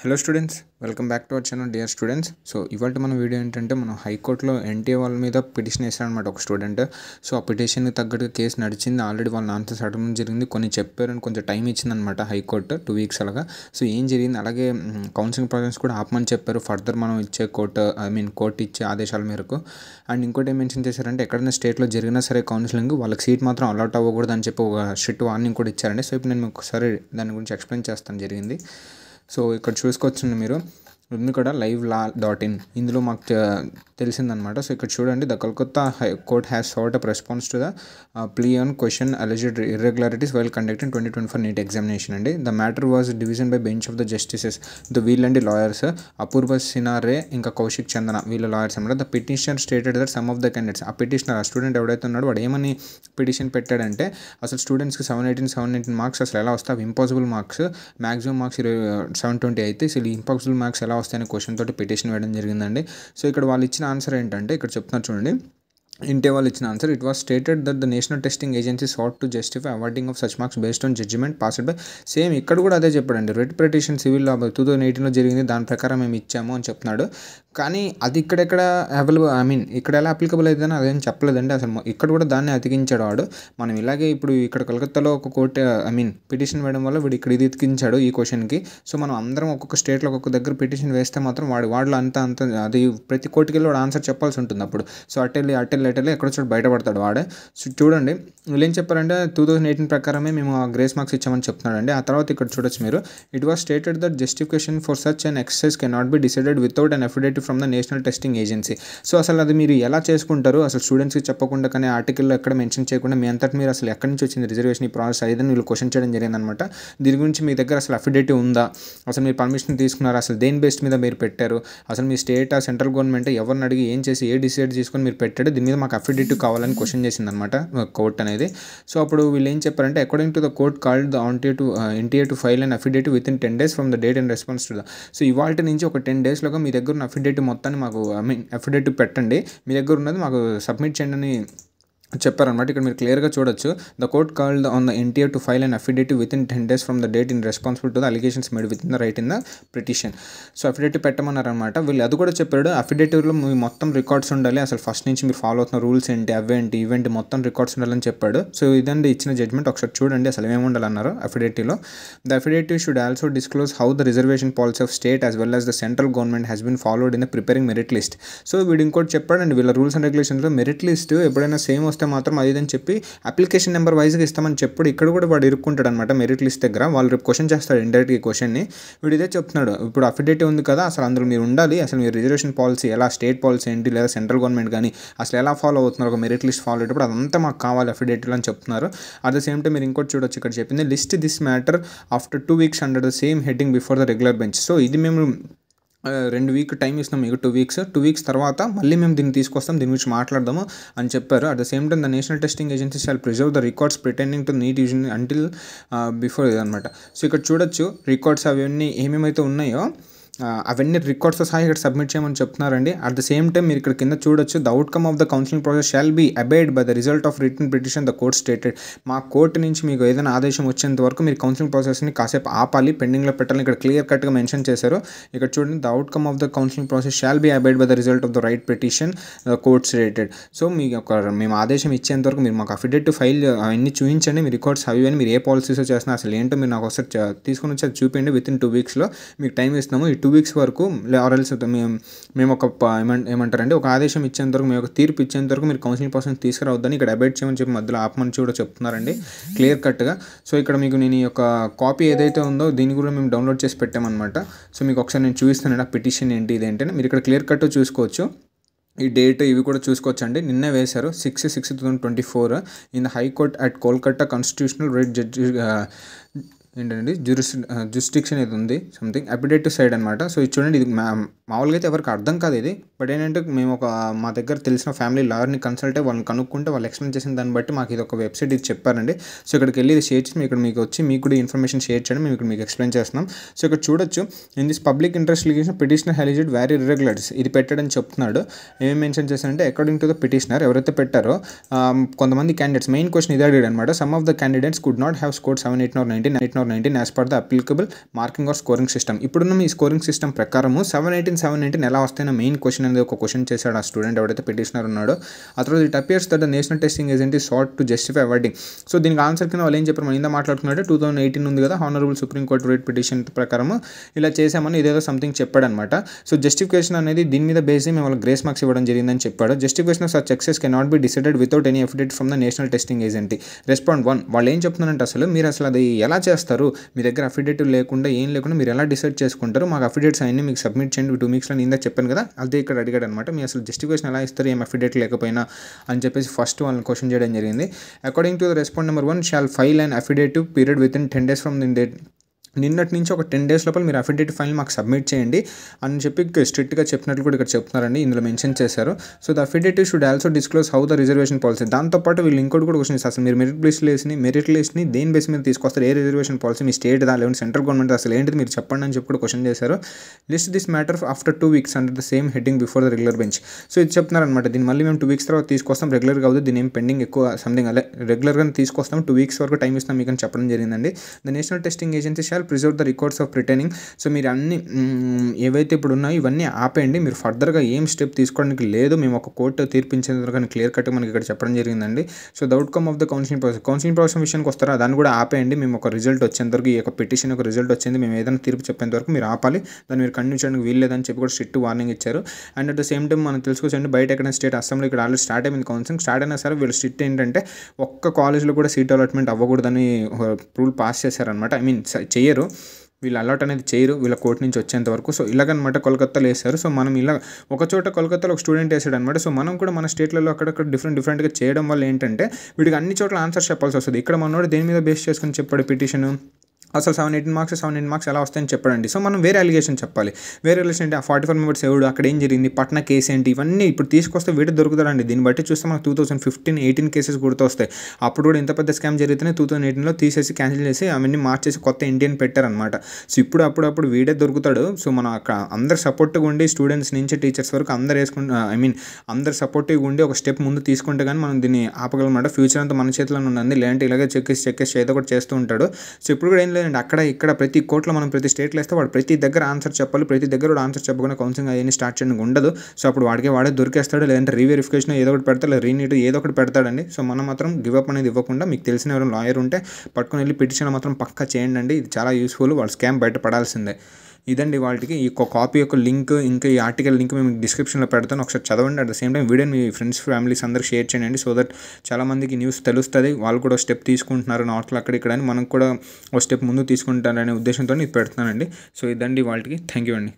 Hello students, welcome back to our channel dear students. So ఇవాళ మన video ఏంటంటే మనం హైకోర్టులో ఎన్టీఏ వాళ్ళ మీద పిటిషన్ వేసారనమాట ఒక స్టూడెంట్. సో ఆ పిటిషన్కి తగ్గట్టుగా కేసు నడిచింది. ఆల్రెడీ వాళ్ళ ఆన్సర్స్ అడగడం జరిగింది, కొన్ని చెప్పారని కొంచెం టైం ఇచ్చిందనమాట హైకోర్టు 2 వీక్స్ అలాగా. సో ఏం జరిగింది, అలాగే కౌన్సిలింగ్ ప్రాసెస్ కూడా ఆపమని చెప్పారు ఫర్దర్ మనం ఇచ్చే కోర్టు ఇచ్చే ఆదేశాల మేరకు. అండ్ ఇంకోటి ఏం మెన్షన్ చేశారంటే ఎక్కడైనా స్టేట్లో జరిగినా సరే కౌన్సిలింగ్ వాళ్ళకి సీట్ మాత్రం అలాట్ అవ్వకూడదు అని చెప్పి ఒక స్ట్రిక్ట్ వార్నింగ్ కూడా ఇచ్చారండి. సో ఇప్పుడు నేను ఒకసారి దాని గురించి ఎక్స్ప్లెయిన్ చేస్తాను జరిగింది. సో ఇక్కడ చూసుకోవచ్చండి మీరు, ఇది కూడా live.law.in ఇందులో మాకు తెలిసిందనమాట. సో ఇక్కడ చూడండి, the Calcutta high court has sought up response to the plea on question alleged irregularities while conducting 2024 NEET examination అండి. The matter was division by bench of the justices. వీళ్ళండి లాయర్స్ అపూర్వ సినారే ఇంకా కౌశిక్ చందన, వీళ్ళ లాయర్స్ అనమాట. The petitioner stated that some of the candidates, ఆ petitioner ఆ student ఎవడైతే ఉన్నాడో వాడు ఏమని పిటిషన్ పెట్టాడంటే అసలు స్టూడెంట్స్కి 718 మార్క్స్ అసలు ఎలా వస్తాయి, ఇంపాసిబుల్ మార్క్స్, మ్యాక్సిమం మార్క్స్ 720 అయితే అసలు ఇంపాసిబుల్ మార్క్స్ ఎలా వస్తాయని క్వశ్చన్ తోటి పిటిషన్ వేయడం జరిగిందండి. సో ఇక్కడ వాళ్ళు ఇచ్చిన ఆన్సర్ ఏంటంటే ఇక్కడ చెప్తున్నారు చూడండి, ఇంటే వాళ్ళు ఇచ్చిన answer, it was stated that the national testing agency short to justify awarding of such marks based on judgement passed by. Same ఇక్కడ కూడా అదే చెప్పాడండి, రెడ్ పిటిషన్ సివిల్ 2018లో జరిగింది, దాని ప్రకారం మేము ఇచ్చాము అని చెప్తున్నాడు. కానీ అది ఇక్కడెక్కడ అవైలబుల్, ఇక్కడ ఎలా అప్లికబుల్ అవుతుందని అదేం చెప్పలేదండి. అసలు ఇక్కడ కూడా దాన్ని అతికించాడు వాడు. మనం ఇలాగే ఇప్పుడు ఇక్కడ కలకత్తాలో ఒక కోర్టు పిటిషన్ వేయడం వల్ల వీడు ఇక్కడ ఇది ఎతికించాడు ఈ క్వశ్చన్కి. సో మనం అందరం ఒక్కొక్క స్టేట్లో ఒక్కొక్క దగ్గర పిటిషన్ వేస్తే మాత్రం వాడిలో అంత అది ప్రతి కోర్టుకి వెళ్ళి వాడు ఆన్సర్ చెప్పాల్సి ఉంటుంది అప్పుడు. సో అటెళ్ళి ఎక్కడ చోటు బయటపడతాడు వాడే. సో చూడండి వీళ్ళు ఏం చెప్పారంటే 2018 ప్రకారమే మేము ఆ గ్రేస్ మార్క్స్ ఇచ్చామని చెప్తున్నాడండి. ఆ తర్వాత ఇక్కడ చూడొచ్చు మీరు, it was stated that justification for such an exercise can not be decided without an affidavit from the national testing Agency. So అసలు అది మీరు ఎలా చేసుకుంటారు, అసలు స్టూడెంట్స్కి చెప్పకుండా కానీ ఆర్టికల్లో ఎక్కడ మెన్షన్ చేయకుండా మీ అంతటి మీరు అసలు ఎక్కడి నుంచి వచ్చింది రిజర్వేషన్ ఈ ప్రాసెస్ అయ్యేదని వీళ్ళు క్వశ్చన్ చేయడం జరిగిందనమాట. దీని గురించి మీ దగ్గర అసలు అఫిడేటివ్ ఉందా, అసలు మీరు పర్మిషన్ తీసుకున్నారు, అసలు దేని బేస్డ్ మీద మీరు పెట్టారు, అసలు మీ స్టేట్ సెంట్రల్ గవర్నమెంట్ ఎవరిని అడిగి ఏం చేసి ఏ డిసైడ్ చేసుకొని మీరు పెట్టాడు, దీని మీద మాకు అఫిడేటివ్ కావాలని క్వశ్చన్ చేసిందనమాట కోర్ట్ అనేది. సో అప్పుడు వీళ్ళు ఏం చెప్పారంటే according to the court called the NTA to file an affidavit within 10 days from the date and response to the. So ఇవాళ నుంచి ఒక 10 daysలోగా మీ దగ్గర ఉన్న అఫిడేటివ్ మొత్తాన్ని మాకు అఫిడేటివ్ పెట్టండి, మీ దగ్గర ఉన్నది మాకు సబ్మిట్ చేయండి అని చెప్పారనమాట. ఇక్కడ మీరు క్లియర్గా చూడొచ్చు, the court called on the NTA to file an affidavit within 10 days from the date in responsible to the allegations made within the writ in the petition. So affidavit పెట్టమన్నారనమాట. వీళ్ళు అది కూడా చెప్పాడు, అఫిడేటివ్లో మీ మొత్తం records ఉండాలి, అసలు first నుంచి మీరు ఫాలో అవుతున్న రూల్స్ ఏంటి, అవేంటి ఇవేంటి మొత్తం రికార్డ్స్ ఉండాలని చెప్పాడు. సో ఇదండి ఇచ్చిన జడ్జ్మెంట్. ఒకసారి చూడండి అసలు ఏమి ఉండాలన్నారు అఫిడేటివ్లో. The affidavit should also disclose how the reservation policy of state as well as the central government has been followed in the preparing merit list. So వీడు ఇంకోటి చెప్పాడండి, వీళ్ళ రూల్స్ అండ్ రెగ్యులేషన్స్లో మెరిట్ లిస్ట్ ఎప్పుడైనా సేమ్ వస్తే మాత్రం అది అని చెప్పి అప్లికేషన్ నెంబర్ వైజ్గా ఇస్తామని చెప్పాడు. ఇక్కడ కూడా వాడు ఇరుక్కుంటాడు అనమాట మెరిట్ లిస్ట్ దగ్గర. వాళ్ళు రేపు క్వశ్చన్ చేస్తాడు ఇండైరెక్ట్గా ఈ క్వశ్చన్ని. వీడు ఇదే చెప్తున్నాడు, ఇప్పుడు అఫిడేటివ్ ఉంది కదా, అసలు అందులో మీరు ఉండాలి, అసలు మీరు రిజర్వేషన్ పాలసీ ఎలా, స్టేట్ పాలసీ ఏంటి, లేదా సెంట్రల్ గవర్నమెంట్ కానీ అసలు ఎలా ఫాలో అవుతున్నారు ఒక మెరిట్ లిస్ట్ ఫాలో అయ్యేటప్పుడు అదంతా మాకు కావాలి అఫిడేటివ్లో అని చెప్తున్నారు. అట్ ద సేమ్ టైం మీరు ఇంకోటి చూడొచ్చు, ఇక్కడ చెప్పింది list this matter after 2 weeks under the same heading before the regular bench. So ఇది మేము 2 weeks టైం ఇస్తున్నాం మీకు, 2 weeks తర్వాత మళ్ళీ మేము దీన్ని తీసుకొస్తాం, దీని గురించి మాట్లాడదాము అని చెప్పారు. At the same time the national testing agency shall preserve the records pertaining to NEET యూజన్ అంటిల్ బిఫోర్ ఇదనమాట. సో ఇక్కడ చూడొచ్చు రికార్డ్స్ అవన్నీ ఏమేమైతే ఉన్నాయో అవన్నీ రికార్డ్స్తో సహా ఇక్కడ సబ్మిట్ చేయమని చెప్తున్నారండి. అట్ ద సేమ్ టైం మీరు ఇక్కడ కింద చూడొచ్చు, the outcome of the counselling process shall be abide by the result of written petition the court stated. మా కోర్టు నుంచి మీకు ఏదైనా ఆదేశం వచ్చేంత వరకు మీరు కౌన్సిలింగ్ ప్రాసెస్ని కాసేపు ఆపాలి, పెండింగ్లో పెట్టాలని ఇక్కడ క్లియర్ కట్గా మెన్షన్ చేశారు. ఇక్కడ చూడండి, the outcome of the counselling process shall be abide by the result of the writ petition the court stated. So మేము ఆదేశం ఇచ్చేంత వరకు మీరు మాకు అఫిడేటివ్ ఫైల్ అవన్నీ చూపించండి, మీ రికార్డ్స్ అవి అని మీరు ఏ పాలసీస్ చేస్తున్నా అసలు ఏంటో మీరు నాకు ఒకసారి తీసుకుని వచ్చి అది చూపించండి. విత్ ఇన్ 2 weeksలో మీకు టైం ఇస్తున్నాము. ఈ 2 weeks వరకు ఆర్ఎల్స్ మేము ఒక ఏమంటారంటే ఒక ఆదేశం ఇచ్చేంత వరకు, మేము ఒక తీర్పు ఇచ్చేంత వరకు మీరు కౌన్సిలింగ్ ప్రాసెస్ తీసుకురావద్దని ఇక్కడ అబైడ్ చేయమని చెప్పి మధ్యలో ఆపమని కూడా చెప్తున్నారండి క్లియర్ కట్గా. సో ఇక్కడ మీకు నేను ఈ యొక్క కాపీ ఏదైతే ఉందో దీన్ని కూడా మేము డౌన్లోడ్ చేసి పెట్టామన్నమాట. సో మీకు ఒకసారి నేను చూపిస్తాను ఆ పిటిషన్ ఏంటి ఇదేంటంటే మీరు ఇక్కడ క్లియర్ కట్ చూసుకోవచ్చు. ఈ డేట్ ఇవి కూడా చూసుకోవచ్చు అండి. నిన్నే వేశారు 6/6/2024 in the high court at Kolkata constitutional right judge ఏంటండి జురిస్డిక్షన్ ఇది ఉంది సంథింగ్ అఫిడేటివ్ సైడ్ అనమాట. సో ఇది చూడండి, ఇది మామూలుగా అయితే ఎవరికి అర్థం కాదు ఇది, బట్ ఏంటంటే మేము మా దగ్గర తెలిసిన ఫ్యామిలీ లాయర్ని కన్సల్ట్ అయ్యి వాళ్ళని కనుక్కుంటే వాళ్ళు ఎక్స్ప్లెయిన్ చేసిన దాన్ని బట్టి మాకు ఇది ఒక వెబ్సైట్ ఇది చెప్పారండి. సో ఇక్కడికి వెళ్ళి ఇది షేర్ చేసి ఇక్కడ మీకు వచ్చి మీకు కూడా ఇన్ఫర్మేషన్ షేర్ చేయడం మేము ఇక్కడ మీకు ఎక్స్ప్లెయిన్ చేస్తున్నాం. సో ఇక్కడ చూడొచ్చు, in this public interest litigation petitioner అలిజెడ్ very irregularities ఇది పెట్టాడని చెప్తున్నాడు. ఏమేమి మెన్షన్ చేశారంటే అకార్డింగ్ టు ద పిటిషనర్ ఎవరైతే పెట్టారో కొంతమంది క్యాండిడేట్స్ మెయిన్ క్వశ్చన్ ఇదే అడిగాడు అనమాట. Some of the candidates could not have scored 7, 8 or 19 2019 as per the applicable marking or scoring system. ఇప్పుడున్న మీ స్కోరింగ్ సిస్టమ్ ప్రకారము 718 ఎలా వస్తాయన్న మెయిన్ క్వశ్చన్ అనేది ఒక క్వశ్చన్ చేశాడు ఆ స్టూడెంట్ ఎవరైతే పిటిషనర్ ఉన్నాడో. ఆ తర్వాత it appears that the national testing agency short to justify awarding. So దీనికి ఆన్సర్ కింద వాళ్ళు ఏం చెప్పారు, మనం ఇందా మాట్లాడుకున్నట్టు 2018 ఉంది కదా honourable supreme court rate petition ప్రకారం ఇలా చేశామని ఇదేదో సంథింగ్ చెప్పాడనమాట. సో జస్టిఫికేషన్ అనేది దీని మీద బేస్ మేము వాళ్ళకి గ్రేస్ మార్క్స్ ఇవ్వడం జరిగిందని చెప్పాడు. Justification of such excess can not be decided without any affidavit from the national testing Agency. Respondent 1 వాళ్ళు ఏం చెప్తున్నారంటే మీరు అసలు అది ఎలా చేస్తారు, మీ దగ్గర అఫిడేటివ్ లేకుండా ఏం లేకుండా మీరు ఎలా డిసైడ్ చేసుకుంటారు, మాకు అఫిడేట్స్ అన్ని మీకు సబ్మిట్ చేయండి 2 వీక్స్లో ఇందా చెప్పాను కదా, అదే ఇక్కడ అడిగాడు అనమాట. మీ అసలు జస్టిఫికేషన్ ఎలా ఇస్తారు ఏం అఫిడేట్ లేకపోయినా అని చెప్పేసి ఫస్ట్ వాళ్ళని క్వశ్చన్ చేయడం జరిగింది. According to the respondent number 1 shall file an affidavit period within 10 days from the date. నిన్నటి నుంచి ఒక 10 days లోపల మీరు అఫిడేటివ్ ఫైల్ మాకు సబ్మిట్ చేయండి అని చెప్పి స్ట్రిక్ట్గా చెప్పినట్లు కూడా ఇక్కడ చెప్తున్నారండి, ఇందులో మెన్షన్ చేశారు. So the affidavit should also disclose how the reservation policy. దాంతోపాటు వీళ్ళు ఇంకోటి కూడా క్వశ్చన్ ఇస్తారు, అసలు మీరు మెరిట్ లిస్ట్ని దేని బేస్ మీద తీసుకొస్తారు, ఏ రిజర్వేషన్ పాలసీ మీ స్టేట్ దా లేదంటే సెంట్రల్ గవర్నమెంట్ అసలు ఏంటిది మీరు చెప్పండి అని చెప్పి కూడా క్వశ్చన్ చేశారు. List this matter after 2 weeks under the same heading before the regular bench. So ఇది చెప్తున్నారనమాట, దీన్ని మళ్ళీ మేము 2 weeks తర్వాత తీసుకొస్తాం, రెగ్యులర్గా అవుతుంది, దీని ఏం పెండింగ్ ఎక్కువ సంథింగ్ అదే రెగ్యులర్గానే తీసుకొస్తాం, 2 weeks వరకు టైం ఇస్తాం మీకు అని చెప్పడం జరిగిందండి. The national testing agency shall preserve the records of returning. So మీరు అన్ని ఏవైతే ఇప్పుడు ఉన్నాయో ఇవన్నీ ఆపేయండి, మీరు ఫర్దర్గా ఏం స్టెప్ తీసుకోవడానికి లేదు, మేము ఒక కోర్టు తీర్పించేందుకు కానీ క్లియర్ కట్ మనకి ఇక్కడ చెప్పడం జరిగిందండి. So the outcome of the counselling process విషయానికి వస్తారా, దాన్ని కూడా ఆపేయండి, మేము ఒక రిజల్ట్ వచ్చేంతవరకు ఈ యొక్క పిటిషన్ ఒక రిజల్ట్ వచ్చింది, మేము ఏదైనా తీర్పు చెప్పేంత వరకు మీరు ఆపాలి, దాన్ని మీరు కంటిన్యూ చేయడానికి వీల్లేదని చెప్పి కూడా స్ట్రిక్ట్ వార్నింగ్ ఇచ్చారు. And at the same time మనం తెలుసుకోవచ్చండి, బయట ఎక్కడైనా స్టేట్ అసెంబ్లీ ఇక్కడ ఆల్రెడీ స్టార్ట్ అయింది కౌన్సిలింగ్, స్టార్ట్ అయినా సరే వీళ్ళు స్ట్రిక్ట్ ఏంటంటే ఒక్క కాలేజ్లో కూడా సీట్ అలాట్మెంట్ అవ్వకూడదని రూల్ పాస్ చేశారనమాట. చెయ్యరు, వీళ్ళు అలాట్ అనేది చేయరు వీళ్ళ కోర్టు నుంచి వచ్చేంత వరకు. సో ఇలాగనమాట కోల్కత్తాలో వేశారు. సో మనం ఇలా ఒక చోట కోల్కత్తాలో ఒక స్టూడెంట్ వేసాడు అనమాట. సో మనం కూడా మన స్టేట్లలో అక్కడక్కడ డిఫరెంట్గా చేయడం వల్ల ఏంటంటే వీడికి అన్ని చోట్ల ఆన్సర్ చెప్పాల్సి వస్తుంది. ఇక్కడ మనోడు దేని మీద బేస్ చేసుకుని చెప్పాడు పిటిషన్, అసలు 718 మార్క్స్ ఎలా వస్తాయని చెప్పడండి. సో మనం వేరే అలిగేషన్ చెప్పాలి, వేరే అలిగేషన్ అంటే ఆ 44 మెంబర్స్ ఎవడు, అక్కడ ఏం జరిగింది, పట్న కేసు ఏంటి, ఇవన్నీ ఇప్పుడు తీసుకొస్తే వీడియో దొరుకుతాడండి. దీన్ని బట్టి చూస్తే మనకు 2015-18 కేసెస్ గుర్తు వస్తాయి. అప్పుడు కూడా ఇంత పెద్ద స్కామ్ జరిగితేనే 2018లో తీసేసి క్యాన్సిల్ చేసి అవన్నీ మార్చేసి కొత్త ఇండియన్ పెట్టారనమాట. సో ఇప్పుడు అప్పుడప్పుడు వీడే దొరుకుతాడు. సో మనం అక్కడ అందరు సపోర్ట్గా ఉండి స్టూడెంట్స్ నుంచి టీచర్స్ వరకు అందరు అందరు సపోర్టివ్గా ఉండి ఒక స్టెప్ ముందు తీసుకుంటే కానీ మనం దీన్ని ఆపగలమాట. ఫ్యూచర్ అంతా మన చేతిలో ఉన్నది, లేదంటే ఇలాగే చెక్కేసి ఏదో ఒకటి చేస్తూ ఉంటాడు. సో ఇప్పుడు కూడా ఏం లేదండి, అక్కడ ఇక్కడ ప్రతి కోర్టులో మనం ప్రతి స్టేట్లో వేస్తే వాడు ప్రతి దగ్గర ఆన్సర్ చెప్పాలి, ప్రతి దగ్గర వాడు ఆన్సర్ చెప్పకుండా కౌన్సిలింగ్ అవన్నీ స్టార్ట్ చేయడం ఉండదు. సో అప్పుడు వాడే దొరికేస్తాడు, లేదంటే రీవెరిఫికేషన్ ఏదో ఒకటి పెడతాడు, రీనీట్ ఏదో ఒకటి పెడతాడండి. సో మనం మాత్రం గివప్ అనేది ఇవ్వకుండా మీకు తెలిసిన ఎవరైనా లాయర్ ఉంటే పట్టుకుని వెళ్ళి పిటిషన్ మాత్రం పక్కా చేయండి, ఇది చాలా యూస్ఫుల్, వాళ్ళ స్కామ్ బయటపడాల్సిందే. ఇదండి వాళ్ళకి ఈ కాపీ యొక్క లింక్, ఇంకా ఈ ఆర్టికల్ లింక్ మేము డిస్క్రిప్షన్లో పెడతాను, ఒకసారి చదవండి. అట్ ద సేమ్ టైం వీడియోని మీ ఫ్రెండ్స్ ఫ్యామిలీస్ అందరికి షేర్ చేయండి, సో దట్ చాలామందికి న్యూస్ తెలుస్తుంది, వాళ్ళు కూడా స్టెప్ తీసుకుంటున్నారు నార్త్లో అక్కడ ఇక్కడ అని, మనకు కూడా ఒక స్టెప్ ముందు తీసుకుంటారనే ఉద్దేశంతో ఇది పెడుతున్నానండి. సో ఇదండి వాళ్ళకి, థ్యాంక్ యూ అండి.